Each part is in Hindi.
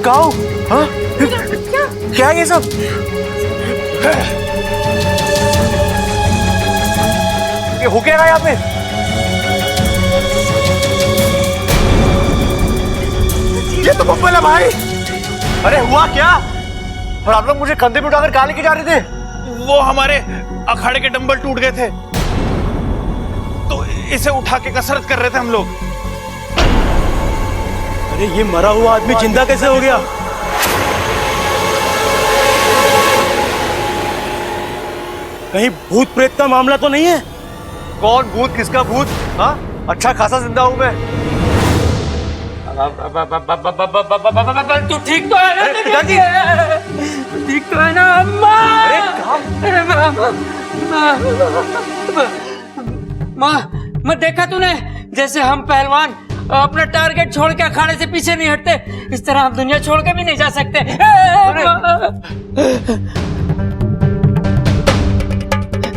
मैं कहाँ हूँ? हाँ? क्या है ये सब? ये हो क्या रहा है यहाँ पे? ये तो बब्बल है भाई। अरे हुआ क्या? और आप लोग मुझे कंधे पे उठाकर कहाँ लेके जा रहे थे? वो हमारे अखाड़े के डंबल टूट गए थे तो इसे उठा के कसरत कर रहे थे हम लोग। अरे ये मरा हुआ आदमी जिंदा कैसे हो गया? कहीं भूत प्रेत का मामला तो नहीं है? कौन भूत, किसका भूत? हाँ, अच्छा खासा जिंदा हूं मैं। तू ठीक तो है ना? पिताजी, ठीक तो है ना? अम्मा! अरे माँ देखा तूने जैसे हम पहलवान अपना टारगेट छोड़ के अखाड़े से पीछे नहीं हटते, इस तरह हम दुनिया छोड़ के भी नहीं जा सकते।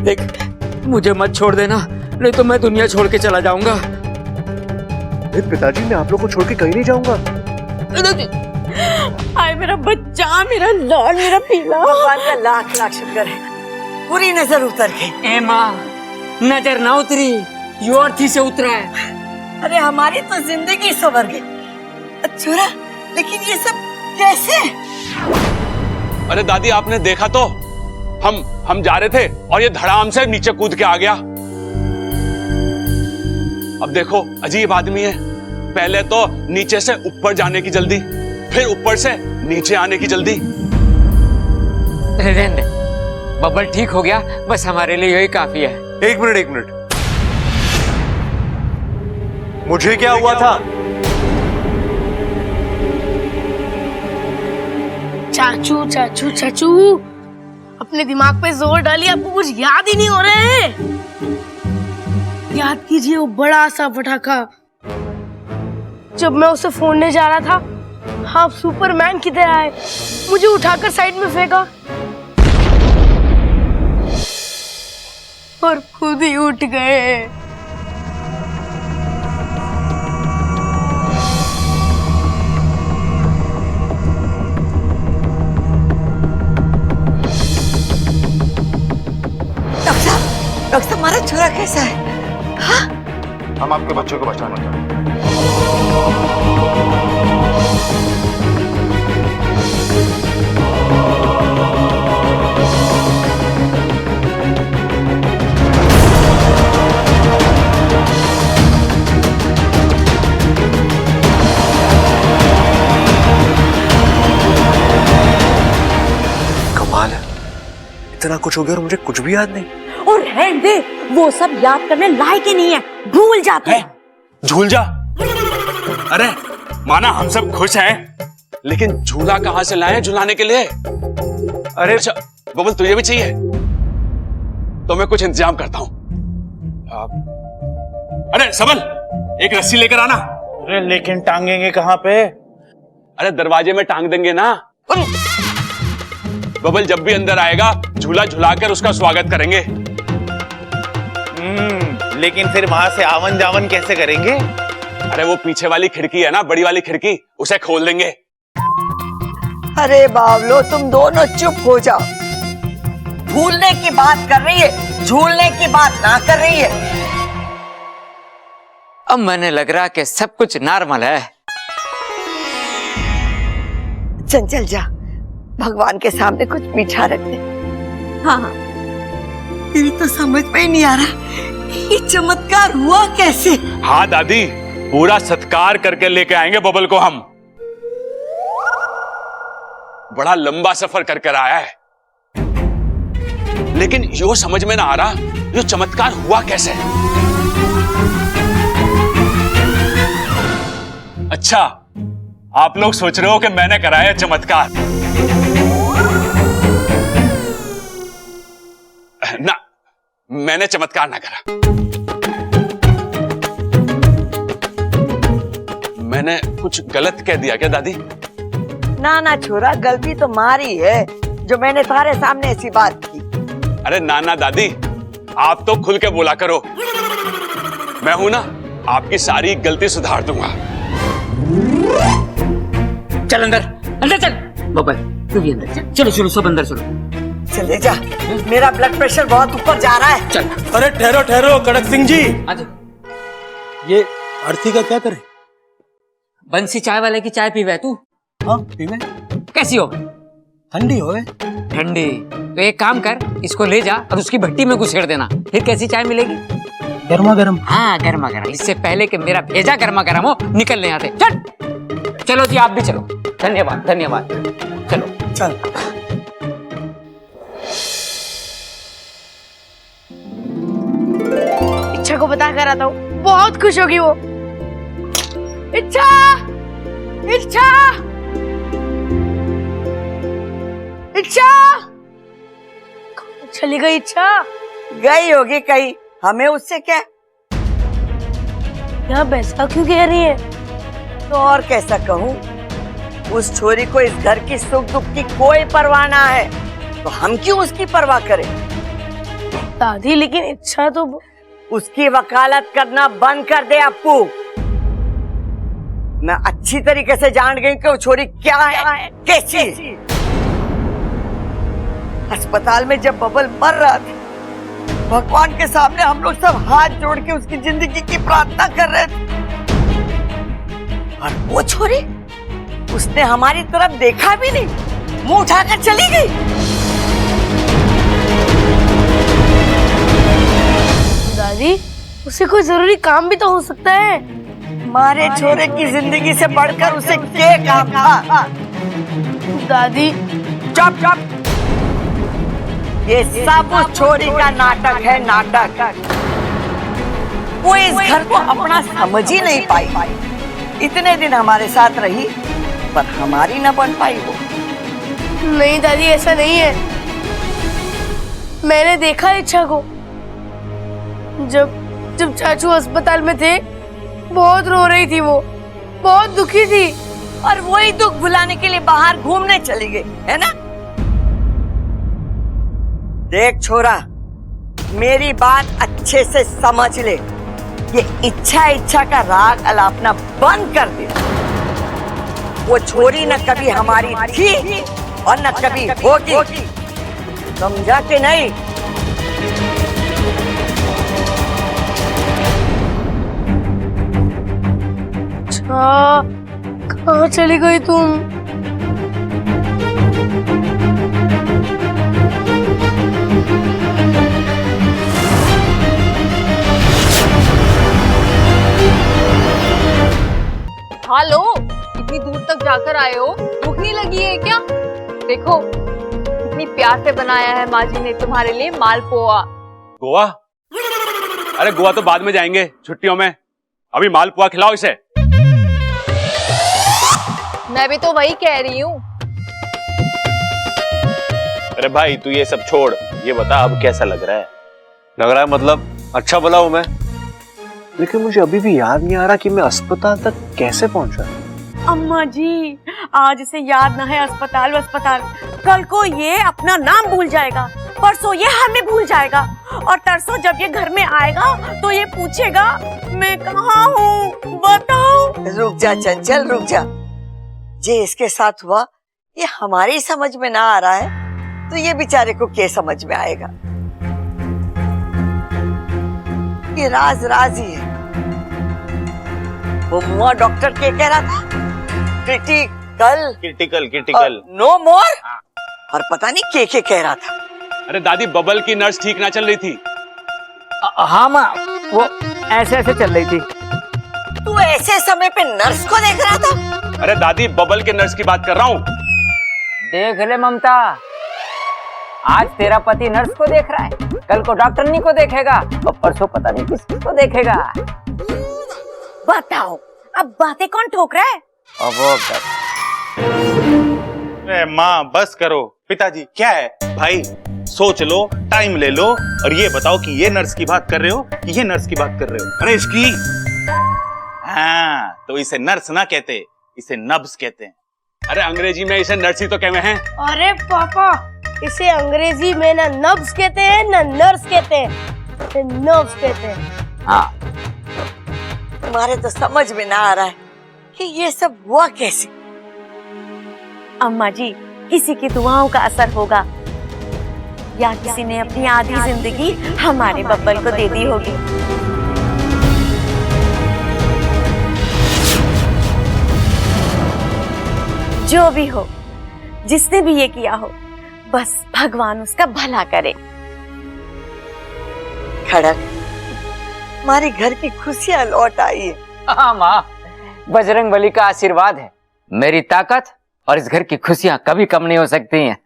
देख, मुझे मत छोड़ देना, नहीं तो मैं दुनिया छोड़ के चला जाऊंगा। पिताजी, मैं आप लोग को छोड़ के कहीं नहीं जाऊंगा। आए मेरा बच्चा, मेरा लाल, मेरा पीला। भगवान का लाख लाख शुक्र है, पूरी नजर उतर गई। ए माँ, नजर ना उतरी, यो अर्थी से उतरा है। अरे हमारी तो जिंदगी संवर गई। छोरा, लेकिन ये सब कैसे? अरे दादी, आपने देखा तो, हम जा रहे थे और ये धड़ाम से नीचे कूद के आ गया। अब देखो, अजीब आदमी है, पहले तो नीचे से ऊपर जाने की जल्दी, फिर ऊपर से नीचे आने की जल्दी। रहने दे, बब्बल ठीक हो गया, बस हमारे लिए यही काफी है। एक मिनट, मुझे क्या हुआ था? चाचू चाचू चाचू, अपने दिमाग पे जोर डालिए, आपको कुछ याद ही नहीं हो रहा है। याद कीजिए वो बड़ा सा पटाखा, जब मैं उसे फोड़ने जा रहा था, आप सुपरमैन की तरह आए, मुझे उठाकर साइड में फेंका और खुद ही उठ गए। डॉक्टर साहब, हमारा छोरा कैसा है? हाँ? हम आपके बच्चे को बचाना चाहते हैं। कमाल है, इतना कुछ हो गया और मुझे कुछ भी याद नहीं। और रहने दे, वो सब याद करने लायक ही नहीं है, भूल जाते हैं। झूल जा। अरे माना हम सब खुश हैं, लेकिन झूला कहां से लाए झुलाने के लिए? अरे अच्छा बबल, तुझे भी चाहिए तो मैं कुछ इंतजाम करता हूं। अरे सबल, एक रस्सी लेकर आना। अरे लेकिन टांगेंगे कहाँ पे? अरे दरवाजे में टांग देंगे ना। बबल जब भी अंदर आएगा, झूला झुलाकर उसका स्वागत करेंगे। लेकिन फिर वहां से आवन जावन कैसे करेंगे? अरे वो पीछे वाली खिड़की है ना, बड़ी वाली खिड़की, उसे खोल देंगे। अरे बावलो, तुम दोनों चुप हो जाओ। भूलने की बात कर रही है, झूलने की बात ना कर रही है। अब मैंने लग रहा कि सब कुछ नॉर्मल है। चंचल जा, भगवान के सामने कुछ मीठा रख दे। हाँ, मेरी तो समझ में ही नहीं आ रहा ये चमत्कार हुआ कैसे। हाँ दादी, पूरा सत्कार करके लेके आएंगे बबल को हम। बड़ा लंबा सफर करके आया है, लेकिन यो समझ में ना आ रहा यो चमत्कार हुआ कैसे। अच्छा, आप लोग सोच रहे हो कि मैंने कराया चमत्कार? ना, मैंने चमत्कार ना करा। मैंने कुछ गलत कह दिया क्या दादी? ना ना छोरा, गलती तो मारी है जो मैंने तुम्हारे सामने ऐसी बात की। अरे ना दादी, आप तो खुल के बोला करो, मैं हूं ना, आपकी सारी गलती सुधार दूंगा। चल अंदर, अंदर चल बबल, तू भी अंदर चल। चलो चलो सब अंदर चलो। चले जा, मेरा ब्लड प्रेशर बहुत ऊपर जा रहा है। चल अरे ठहरो ठहरो कड़क सिंह जी, आजा। ये आरती का क्या करे? बंसी चाय वाले की चाय पीवे तू? हाँ पीवे। कैसी हो? ठंडी होवे। ठंडी? तो एक काम कर, इसको ले जा और उसकी भट्टी में घुसेड़ देना, फिर कैसी चाय मिलेगी? गर्मा गर्म। हाँ गर्मा गर्म, इससे पहले कि मेरा भेजा गर्मा गर्म हो निकलने आते। चल चलो जी, आप भी चलो। धन्यवाद धन्यवाद, चलो चल। इच्छा को बता कर आता हूँ, बहुत खुश होगी वो। इच्छा, इच्छा, इच्छा, चली गई इच्छा। गई होगी कहीं, हमें उससे क्या? यहाँ ऐसा क्यों कह रही है? तो और कैसा कहूँ, उस छोरी को इस घर की सुख दुख की कोई परवाह ना है, तो हम क्यों उसकी परवाह करें? दादी लेकिन इच्छा तो उसकी वकालत करना बंद कर दे अप्पू। मैं अच्छी तरीके से जान गई कि वो छोरी क्या है, कैसी। अस्पताल में जब बबल मर रहा था, भगवान के सामने हम लोग सब हाथ जोड़ के उसकी जिंदगी की प्रार्थना कर रहे थे, और वो छोरी, उसने हमारी तरफ देखा भी नहीं, मुंह उठाकर चली गई। दादी, उसे कोई जरूरी काम भी तो हो सकता है। हमारे छोरे की जिंदगी से बढ़कर उसे क्या काम था? दादी चुप चुप, ये सब उस छोरी का नाटक है, नाटक। वो इस घर को अपना समझ ही नहीं पाई। इतने दिन हमारे साथ रही, पर हमारी न बन पाई वो। नहीं दादी, ऐसा नहीं है। मैंने देखा इच्छा को, जब चाचू अस्पताल में थे, बहुत रो रही थी वो, बहुत दुखी थी, और वही दुख भुलाने के लिए बाहर घूमने चली गई, है ना? देख छोरा, मेरी बात अच्छे से समझ ले, ये इच्छा का राग अलापना बंद कर दे। वो छोरी न कभी हमारी थी और न कभी होगी, समझा कि नहीं? अच्छा, कहाँ चली गई तुम? हेलो, इतनी दूर तक जाकर आए हो, भूख नहीं लगी है क्या? देखो कितनी प्यार से बनाया है माँ जी ने तुम्हारे लिए मालपुआ। गोवा? अरे गोवा तो बाद में जाएंगे छुट्टियों में, अभी मालपुआ खिलाओ इसे। मैं भी तो वही कह रही हूँ। अरे भाई तू ये सब छोड़, ये बता अब कैसा लग रहा है? लग रहा है मतलब अच्छा भला हूं मैं, लेकिन मुझे अभी भी याद नहीं आ रहा कि मैं अस्पताल तक कैसे पहुंचा। अम्मा जी, आज इसे याद ना है अस्पताल, कल को ये अपना नाम भूल जाएगा, परसों ये हमें भूल जाएगा, और तरसों जब ये घर में आएगा तो ये पूछेगा मैं कहाँ हूँ, बताओ। रुक जा चंचल, रुक जा। जे इसके साथ हुआ ये हमारी समझ में ना आ रहा है, तो ये बेचारे को क्या समझ में आएगा? ये राज ही है। वो मुआ डॉक्टर क्या कह रहा था? क्रिटिकल नो मोर, और पता नहीं क्या कह रहा था। अरे दादी, बबल की नर्स ठीक ना चल रही थी। हाँ माँ, वो ऐसे ऐसे चल रही थी। तू ऐसे समय पे नर्स को देख रहा था? अरे दादी, बबल के नर्स की बात कर रहा हूँ। देख ले ममता, आज तेरा पति नर्स को देख रहा है, कल को डॉक्टरनी को देखेगा, और परसों पता नहीं किसको देखेगा। बताओ, अब बातें कौन ठोक रहा है? अरे माँ बस करो। पिताजी क्या है? भाई सोच लो, टाइम ले लो, और ये बताओ कि ये नर्स की बात कर रहे हो कि ये नर्स की बात कर रहे हो? अरे इसकी, हाँ तो इसे नर्स ना कहते, इसे नब्स कहते हैं। अरे अंग्रेजी में इसे नर्स ही तो कहते हैं। अरे पापा, इसे अंग्रेजी में ना नब्स कहते हैं ना नर्स कहते हैं, इसे नर्व्स कहते हैं। हाँ, तुम्हारे तो समझ में ना आ रहा है कि ये सब हुआ कैसे। अम्मा जी, किसी की दुआओं का असर होगा या किसी ने अपनी आधी जिंदगी हमारे बब्बल को दे दी होगी। जो भी हो, जिसने भी ये किया हो, बस भगवान उसका भला करे। खड़क, हमारे घर की खुशियां लौट आई है। हाँ माँ, बजरंग बली का आशीर्वाद है। मेरी ताकत और इस घर की खुशियां कभी कम नहीं हो सकती हैं।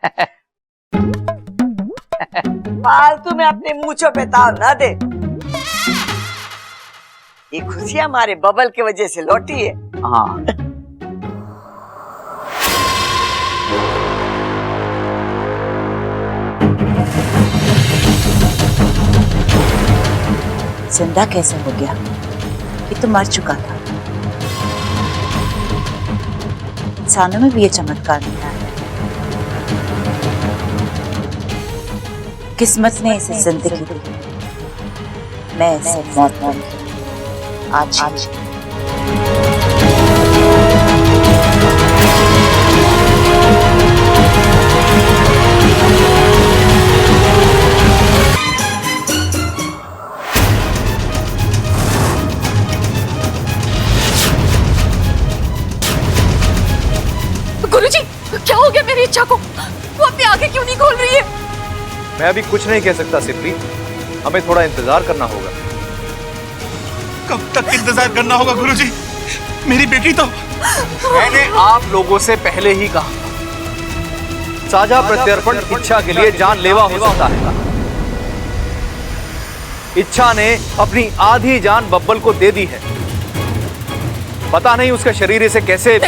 फालतू में अपने मूंछों पे ताव ना दे। ये खुशियां हमारे बबल की वजह से लौटी है। हाँ। जिंदा कैसे हो गया? ये तो मर चुका था। इंसानों में भी ये चमत्कार मिला है। किस्मत ने इसे जिंदगी दी, मैं इसे मौत दूंगी। आज गुरुजी, क्या हो गया मेरी इच्छा को? वो अपनी आंखें क्यों नहीं खोल रही है? मैं अभी कुछ नहीं कह सकता सिप्री, हमें थोड़ा इंतजार करना होगा। कब तक इंतजार करना होगा गुरुजी? मेरी बेटी तो मैंने आप लोगों से पहले ही कहा, साझा प्रत्यर्पण इच्छा के लिए जानलेवा हो सकता है। इच्छा ने अपनी आधी जान बब्बल को दे दी है। पता नहीं उसका शरीर इसे कैसे।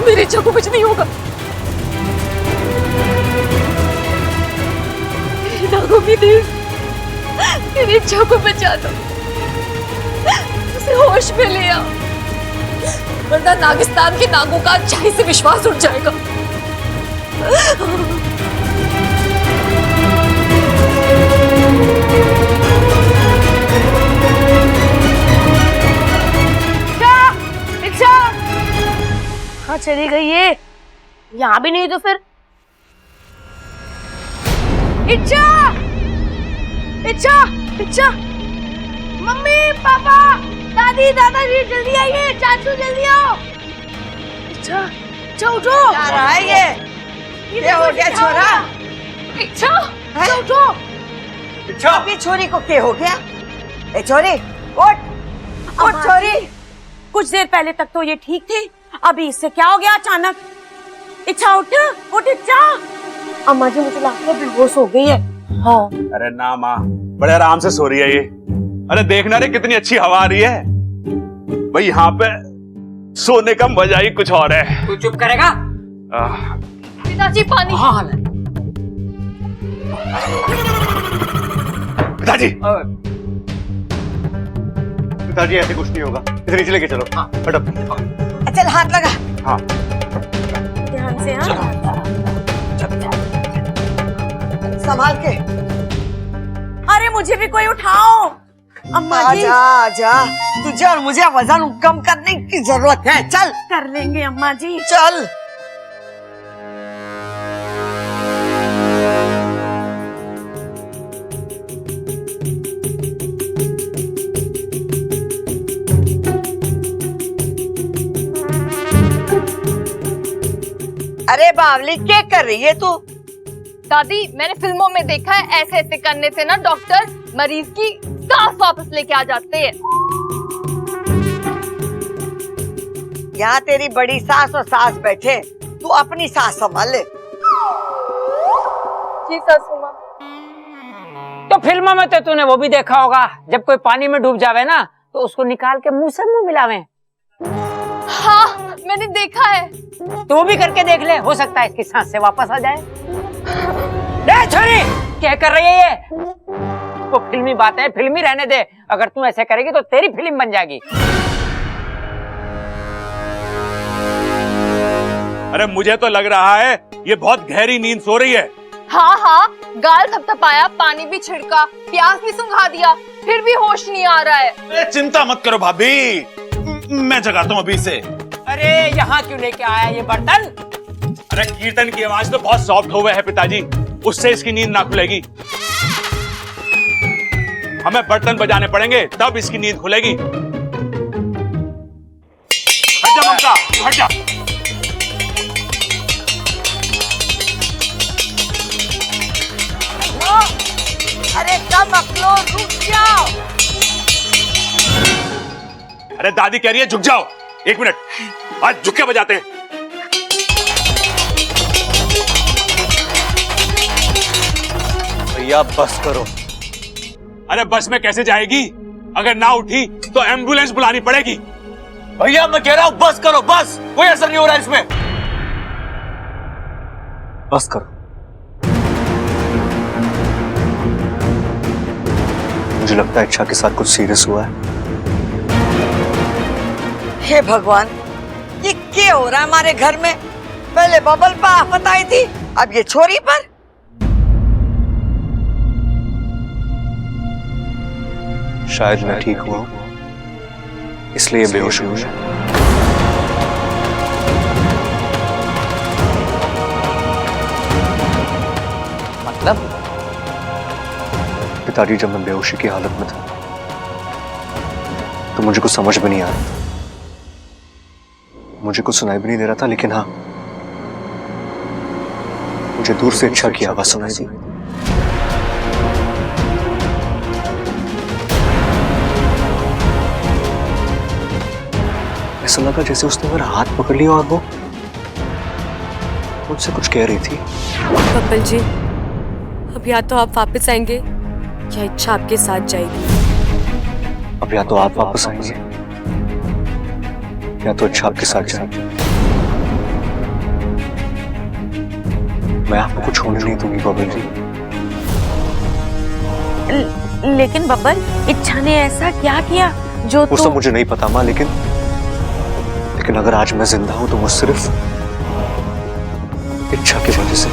मेरी इच्छा को कुछ नहीं होगा। नागों देव, मेरी इच्छा को बचा दो, उसे होश में ले आओ, वरना नागिस्तान के नागों का अच्छाई से विश्वास उठ जाएगा। कहाँ चली गई ये? यहाँ भी नहीं तो फिर इच्छा, इच्छा, इच्छा, मम्मी, पापा, दादी, दादाजी, जल्दी आइए, चाचू जल्दी आओ। इच्छा, इच्छा उठो। क्या रहा है ये? क्या हो गया छोरा? इच्छा, इच्छा उठो। इच्छा, अभी छोरी को क्या हो गया? ए छोरी, उठ, उठ छोरी। कुछ देर पहले तक तो ये ठीक थे, अभी इससे क्या हो गया अचानक? इच्छा उठ, उठ इच्छा। अम्मा जी, मुझे लगता है बेहोश हो गई है। हाँ। अरे ना माँ, बड़े आराम से सो रही है ये। अरे देखना रे कितनी अच्छी हवा आ रही है भाई, यहाँ पे सोने का मजा ही कुछ और है। तू चुप करेगा? पिताजी, पानी। हाँ। पिताजी, पिताजी ऐसे कुछ नहीं होगा, इसे नीचे लेके चलो। हाँ, हटो। चल हाथ लगा। हाँ ध्यान से। हाँ, संभाल के। अरे मुझे भी कोई उठाओ। अम्मा जी, आजा आजा, तुझे और मुझे वजन कम करने की जरूरत है। चल कर लेंगे अम्मा जी। चल। अरे बावली, क्या कर रही है तू? दादी, मैंने फिल्मों में देखा है, ऐसे ऐसे करने से ना डॉक्टर मरीज की सांस वापस लेके आ जाते हैं। यहाँ तेरी बड़ी सास और सास बैठे, तू अपनी सास संभाल ले। जी सासू माँ। तो फिल्मों में तो तूने वो भी देखा होगा, जब कोई पानी में डूब जावे ना तो उसको निकाल के मुंह से मुंह मिलावे। हाँ, मैंने देखा है। तू भी करके देख ले, हो सकता है इसकी सांस से वापस आ जाए। ए छोरी, क्या कर रही है ये? वो फिल्मी बात है, फिल्मी रहने दे। अगर तू ऐसे करेगी तो तेरी फिल्म बन जाएगी। अरे मुझे तो लग रहा है ये बहुत गहरी नींद सो रही है। हाँ हाँ, गाल थपथपाया, पानी भी छिड़का, प्यास भी सुंघा दिया, फिर भी होश नहीं आ रहा है। चिंता मत करो भाभी, मैं जगाता हूँ अभी से। अरे यहाँ क्यों लेके आया ये बर्तन? अरे कीर्तन की आवाज तो बहुत सॉफ्ट हो गए है पिताजी, उससे इसकी नींद ना खुलेगी। हमें बर्तन बजाने पड़ेंगे तब इसकी नींद खुलेगी। हट जा ममता, हट जा। अरे कम अकलो, रुक जाओ। अरे दादी कह रही है झुक जाओ। 1 मिनट, आज झुक के बजाते हैं। भैया बस करो। अरे बस में कैसे जाएगी? अगर ना उठी तो एम्बुलेंस बुलानी पड़ेगी। भैया मैं कह रहा हूं बस करो, बस कोई असर नहीं हो रहा इसमें। बस करो। मुझे लगता है इच्छा के साथ कुछ सीरियस हुआ है। हे भगवान, ये क्या हो रहा है हमारे घर में? पहले बबल पर आफत आई थी, अब ये छोरी पर। शायद मैं ठीक हुआ इसलिए बेहोश हुई। मतलब पिताजी जब मैं बेहोशी की हालत में था तो मुझे कुछ समझ भी नहीं आ रहा था, मुझे कुछ सुनाई भी नहीं दे रहा था, लेकिन हाँ मुझे दूर से इच्छा की आवाज सुनाई दी। ऐसा लगा जैसे उसने मेरा हाथ पकड़ लिया और वो मुझसे कुछ कह रही थी। बब्बल जी, अब या तो आप वापस आएंगे या इच्छा आपके साथ जाएगी। अब या तो आप वापस आएंगे या तो इच्छा आपके साथ जाएगी। मैं आपको कुछ होने नहीं दूंगी बबल जी। लेकिन बब्बल, इच्छा ने ऐसा क्या किया जो वो सब मुझे नहीं पता माँ, लेकिन अगर आज मैं जिंदा हूं तो वो सिर्फ इच्छा की वजह से।